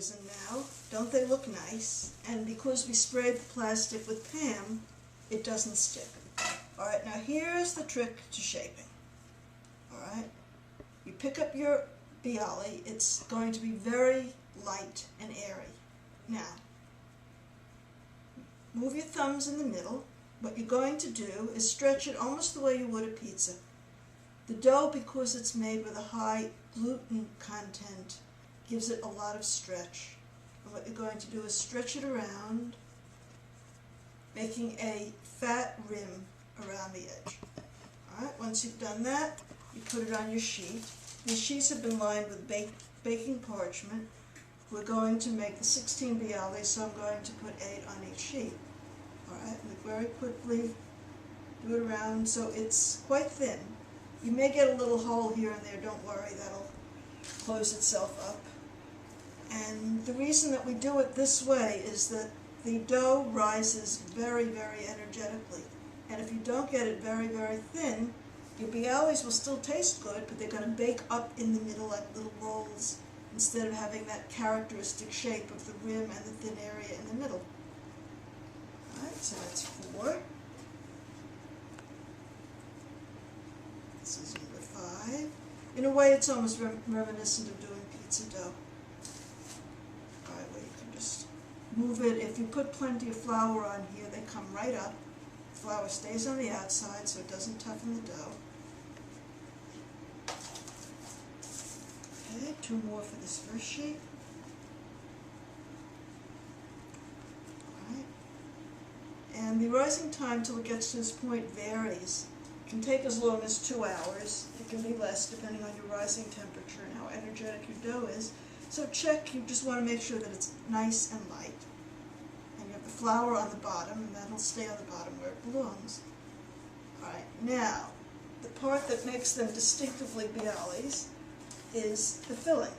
goes in now. Don't they look nice? And because we sprayed the plastic with Pam, it doesn't stick. Alright, now here's the trick to shaping. Alright, you pick up your Bialy. It's going to be very light and airy. Now, move your thumbs in the middle. What you're going to do is stretch it almost the way you would a pizza. The dough, because it's made with a high gluten content, gives it a lot of stretch. And what you're going to do is stretch it around, making a fat rim around the edge. Alright, once you've done that, you put it on your sheet. These sheets have been lined with baking parchment. We're going to make the 16 Bialys, so I'm going to put 8 on each sheet. Alright, and very quickly do it around so it's quite thin. You may get a little hole here and there, don't worry, that'll close itself up. And the reason that we do it this way is that the dough rises very, very energetically. And if you don't get it very, very thin, your Bialys will still taste good, but they're going to bake up in the middle like little rolls instead of having that characteristic shape of the rim and the thin area in the middle. Alright, so that's 4. This is number 5. In a way, it's almost reminiscent of doing pizza dough. Alright, where you can just move it. If you put plenty of flour on here, they come right up. The flour stays on the outside so it doesn't toughen the dough. Okay, 2 more for this first sheet. Alright. And the rising time till it gets to this point varies. It can take as long as 2 hours. It can be less depending on your rising temperature and how energetic your dough is. So check, you just want to make sure that it's nice and light. And you have the flour on the bottom, and that'll stay on the bottom where it belongs. Alright, now, the part that makes them distinctively Bialys is the filling.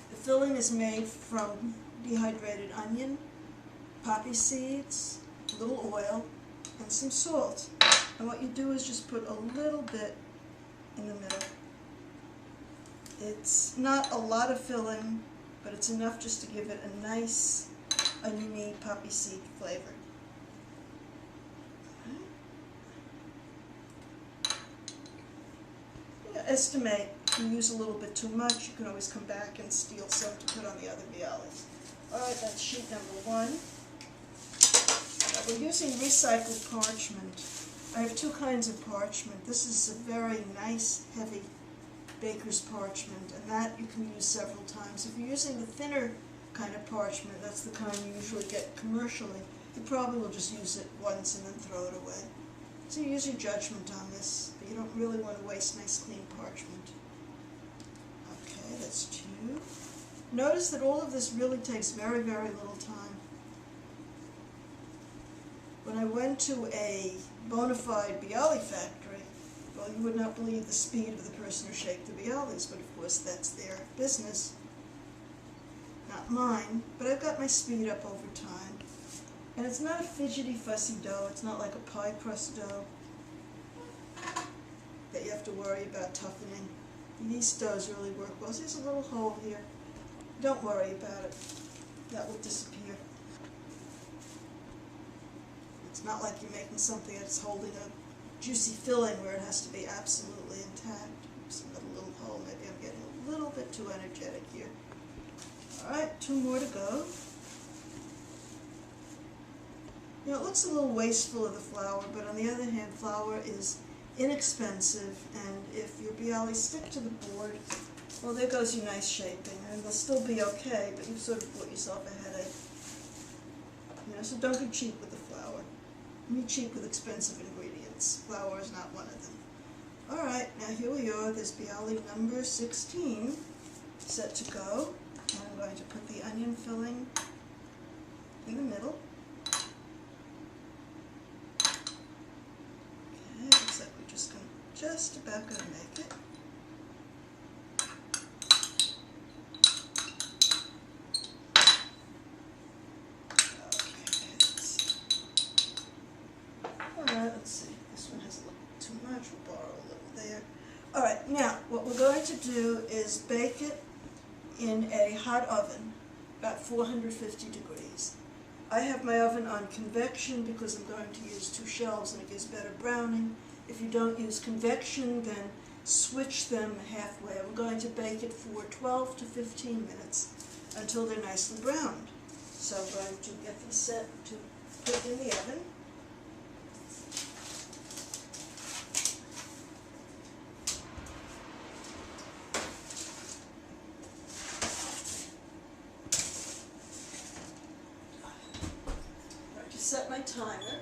The filling is made from dehydrated onion, poppy seeds, a little oil, and some salt. And what you do is just put a little bit in the middle. It's not a lot of filling, but it's enough just to give it a nice oniony poppy seed flavor. Estimate, if you use a little bit too much, you can always come back and steal some to put on the other Bialys. Alright, that's sheet number 1. We're using recycled parchment. I have 2 kinds of parchment. This is a very nice, heavy baker's parchment, and that you can use several times. If you're using the thinner kind of parchment, that's the kind you usually get commercially, you probably will just use it once and then throw it away. So you use your judgment on this, but you don't really want to waste nice clean parchment. Okay, that's 2. Notice that all of this really takes very, very little time. When I went to a bona fide Bialy factory, well, you would not believe the speed of the person who shaped the Bialys, but of course that's their business, not mine. But I've got my speed up over time. And it's not a fidgety, fussy dough. It's not like a pie crust dough that you have to worry about toughening. These doughs really work well. So there's a little hole here. Don't worry about it. That will disappear. It's not like you're making something that's holding a juicy filling where it has to be absolutely intact. Just another little hole. Maybe I'm getting a little bit too energetic here. Alright, 2 more to go. You know, it looks a little wasteful of the flour, but on the other hand, flour is inexpensive, and if your Bialys stick to the board, well, there goes your nice shaping, and they'll still be okay, but you've sort of bought yourself a headache. You know, so don't be cheap with the flour. Be cheap with expensive ingredients. Flour is not one of them. Alright, now here we are. There's Bialy number 16 set to go. And I'm going to put the onion filling in the middle. Okay, looks like we're just about going to make it. Let's see, this one has a little too much, we'll borrow a little there. Alright, now what we're going to do is bake it in a hot oven, about 450 degrees. I have my oven on convection because I'm going to use 2 shelves and it gives better browning. If you don't use convection, then switch them halfway. I'm going to bake it for 12 to 15 minutes until they're nicely browned. So I'm going to get them set to put in the oven. I'm going to set my timer.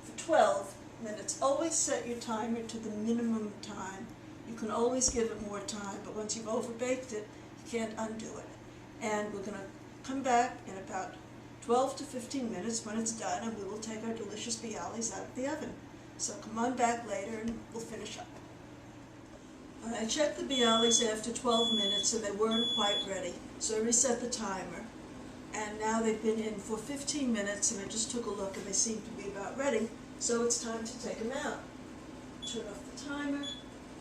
For 12 minutes. Always set your timer to the minimum time. You can always give it more time, but once you've overbaked it, you can't undo it. And we're going to come back in about 12 to 15 minutes when it's done, and we will take our delicious Bialys out of the oven. So come on back later and we'll finish up. I checked the Bialys after 12 minutes and they weren't quite ready, so I reset the timer. And now they've been in for 15 minutes and I just took a look and they seem to be about ready, so it's time to take them out. Turn off the timer.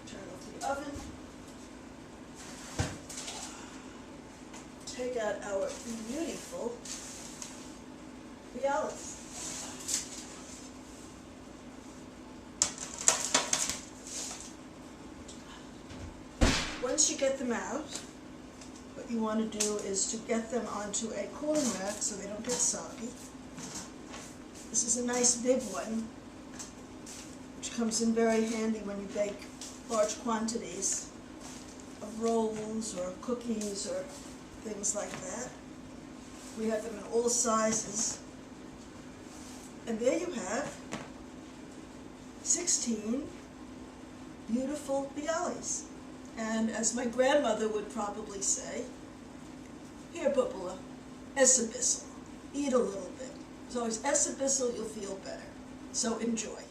Turn off the oven. Take out our beautiful Bialys. Once you get them out, what you want to do is to get them onto a cooling rack so they don't get soggy. This is a nice big one, which comes in very handy when you bake large quantities of rolls or cookies or things like that. We have them in all sizes. And there you have 16 beautiful Bialys. And as my grandmother would probably say, here, Bubula, ess a bissel. Eat a little bit. As always, ess a bissel, you'll feel better. So enjoy.